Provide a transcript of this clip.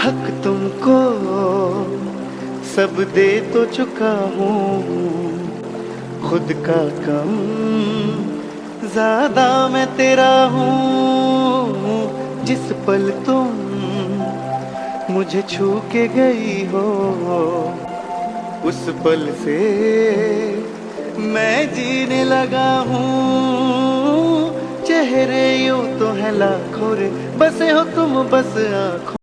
हक तुमको सब दे तो चुका हूँ, खुद का कम ज्यादा मैं तेरा हूँ। जिस पल तुम मुझे छू के गई हो, उस पल से मैं जीने लगा हूँ। चेहरे यूं तो है लाखों रे, बसे हो तुम बस आँखों